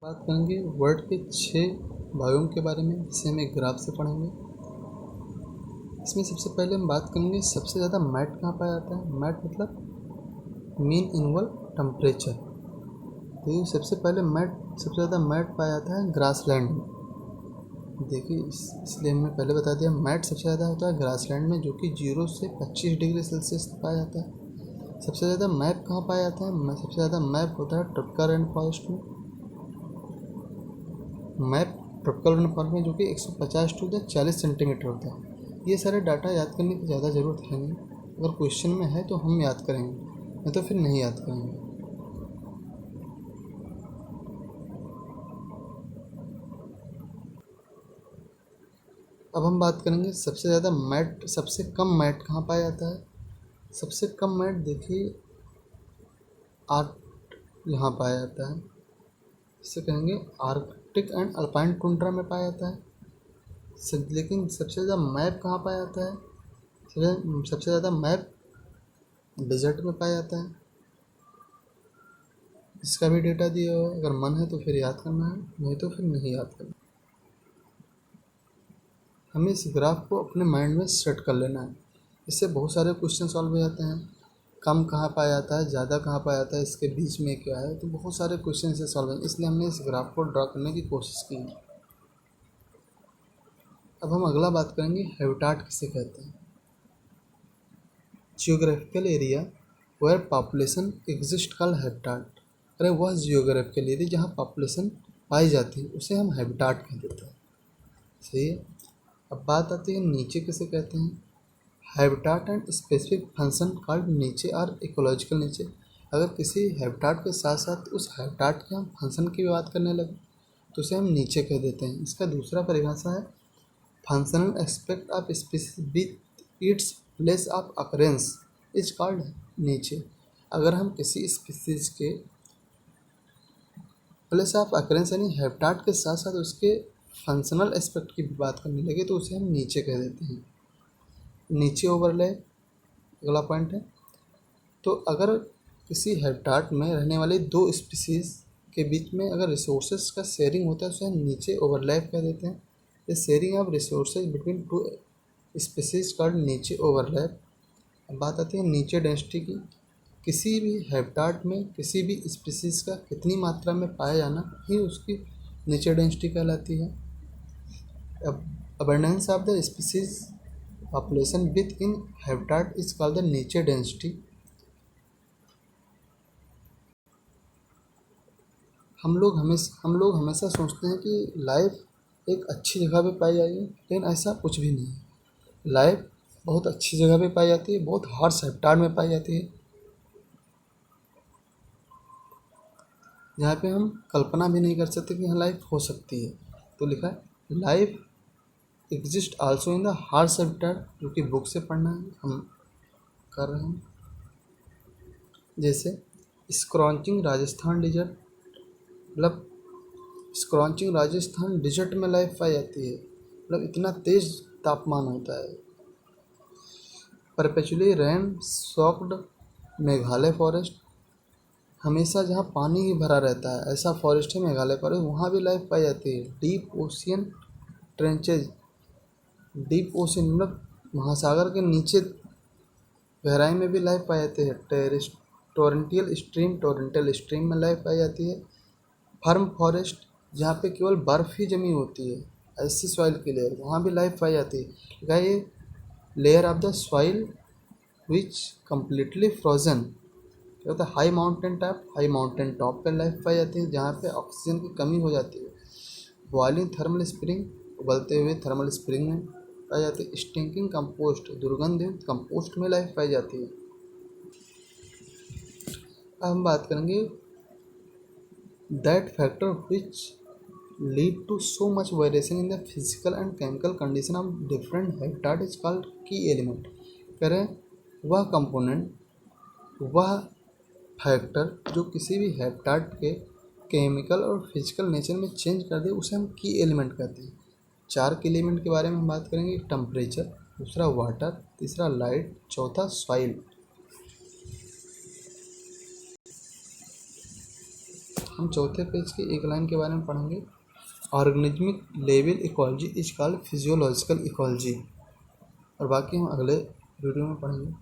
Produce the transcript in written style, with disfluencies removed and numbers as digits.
बात करेंगे वर्ल्ड के 6 बायोम के बारे में, जिसे हम एक ग्राफ से पढ़ेंगे। इसमें सबसे पहले हम बात करेंगे सबसे ज़्यादा मैट कहाँ पाया जाता है। मैट मतलब मीन एनुअल टेम्परेचर। तो ये सबसे पहले सबसे ज़्यादा मैट पाया जाता है ग्रासलैंड में। देखिए इसलिए हमने पहले बता दिया, मैट सबसे ज़्यादा होता है ग्रासलैंड में, जो कि 0 से 25 डिग्री सेल्सियस पाया जाता है। सबसे ज़्यादा मैप कहाँ पाया जाता है? सबसे ज़्यादा मैप होता है ट्रॉपिकल रेन फॉरेस्ट में। मैप ट्रॉपिकल रेन फॉरेस्ट में, जो कि 150 टू 40 सेंटीमीटर होता है। ये सारे डाटा याद करने की ज़्यादा ज़रूरत है नहीं, अगर क्वेश्चन में है तो हम याद करेंगे, नहीं तो फिर नहीं याद करेंगे। अब हम बात करेंगे सबसे ज़्यादा मैट, सबसे कम मैट कहाँ पाया जाता है। सबसे कम मैट देखिए यहाँ पाया जाता है। इसे कहेंगे आर्कटिक एंड अल्पाइन टुंड्रा में पाया जाता है। लेकिन सबसे ज़्यादा मैप कहाँ पाया जाता है? सबसे ज़्यादा मैप डेजर्ट में पाया जाता है। इसका भी डेटा दिया हुआ है, अगर मन है तो फिर याद करना है, नहीं तो फिर नहीं याद करना। हमें इस ग्राफ को अपने माइंड में सेट कर लेना है, इससे बहुत सारे क्वेश्चन सॉल्व हो जाते हैं। कम कहाँ पाया जाता है, ज़्यादा कहाँ पाया जाता है, इसके बीच में क्या है, तो बहुत सारे क्वेश्चन से सॉल्व हैं, इसलिए हमने इस ग्राफ को ड्रा करने की कोशिश की है। अब हम अगला बात करेंगे हैबिटाट किसे कहते हैं। Geographical area where population exist called habitat. अरे वह जियोग्राफिकल एरिया जहाँ पॉपुलेशन पाई जाती है उसे हम हैबिटाट कह देते हैं। सही है। अब बात आती है नीचे किसे कहते हैं। Habitat and specific function called नीचे और इकोलॉजिकल नीचे। अगर किसी हैबिटाट के साथ साथ उस हैबिटाट के हम फंक्शन की भी बात करने लगे तो उसे हम नीचे कह देते हैं। इसका दूसरा परिभाषा है functional aspect of species with its place of occurrence is called नीचे। अगर हम किसी स्पीसीज के प्लेस ऑफ अकरेंस यानी हैबिटाट के साथ साथ उसके फंक्शनल एस्पेक्ट की भी बात करने लगे तो उसे हम नीचे कह देते हैं। नीचे ओवरले अगला पॉइंट है। तो अगर किसी हैबिटाट में रहने वाली 2 स्पीसीज के बीच में अगर रिसोर्सेज का शेयरिंग होता है उसे हम नीचे ओवरलैप कह देते हैं। The sharing of resources between 2 species called नीचे ओवरलैप। अब बात आती है नीचे डेंसिटी की। किसी भी हैबिटाट में किसी भी स्पीसीज का कितनी मात्रा में पाया जाना ही उसकी नीचे डेंसिटी कहलाती है। अब abundance of the species population within habitat is called the nature density। हम लोग हमेशा सोचते हैं कि लाइफ एक अच्छी जगह पे पाई जाएगी, लेकिन ऐसा कुछ भी नहीं है। लाइफ बहुत अच्छी जगह पे पाई जाती है, बहुत हार्श हैबिटाट में पाई जाती है, जहाँ पे हम कल्पना भी नहीं कर सकते कि यहाँ लाइफ हो सकती है। तो लिखा है life exist also in the harsh habitat, जो कि बुक से पढ़ना है, हम कर रहे हैं। जैसे स्क्रॉचिंग राजस्थान डिजर्ट, मतलब स्क्रॉचिंग राजस्थान डिजर्ट में लाइफ पाई जाती है, मतलब इतना तेज़ तापमान होता है। Perpetually rain socked Meghalaya forest, हमेशा जहाँ पानी ही भरा रहता है ऐसा फॉरेस्ट है मेघालय फॉरेस्ट, वहाँ भी लाइफ पाई जाती है। Deep ocean tranches, deep ocean मतलब महासागर के नीचे गहराई में भी लाइफ पाई जाती है। टोरेंटल स्ट्रीम में लाइफ पाई जाती है। फर्म फॉरेस्ट, जहाँ पे केवल बर्फ़ ही जमी होती है, ऐसी सॉइल की लेयर, वहाँ भी लाइफ पाई जाती है। क्या ये layer of the soil which completely frozen, क्या होता है हाई माउंटेन टॉप पर लाइफ पाई जाती है, जहाँ पे ऑक्सीजन की कमी हो जाती है। बॉइलिंग थर्मल स्प्रिंग, उबलते हुए थर्मल स्प्रिंग में पाई जाती है। स्टिंकिंग कंपोस्ट, दुर्गंधित कंपोस्ट में लाइफ पाई जाती है। अब हम बात करेंगे that factor which lead to so much variation in the physical and chemical condition of different habitat is called key element। करें वह कंपोनेंट, वह फैक्टर जो किसी भी हैबिटाट के केमिकल और फिजिकल नेचर में चेंज कर दे उसे हम की एलिमेंट कहते हैं। 4 की एलिमेंट के बारे में हम बात करेंगे। टेम्परेचर, दूसरा वाटर, तीसरा लाइट, चौथा सॉइल। हम चौथे पेज की एक लाइन के बारे में पढ़ेंगे। Organismic level ecology is called physiological ecology, और बाकी हम अगले वीडियो में पढ़ेंगे।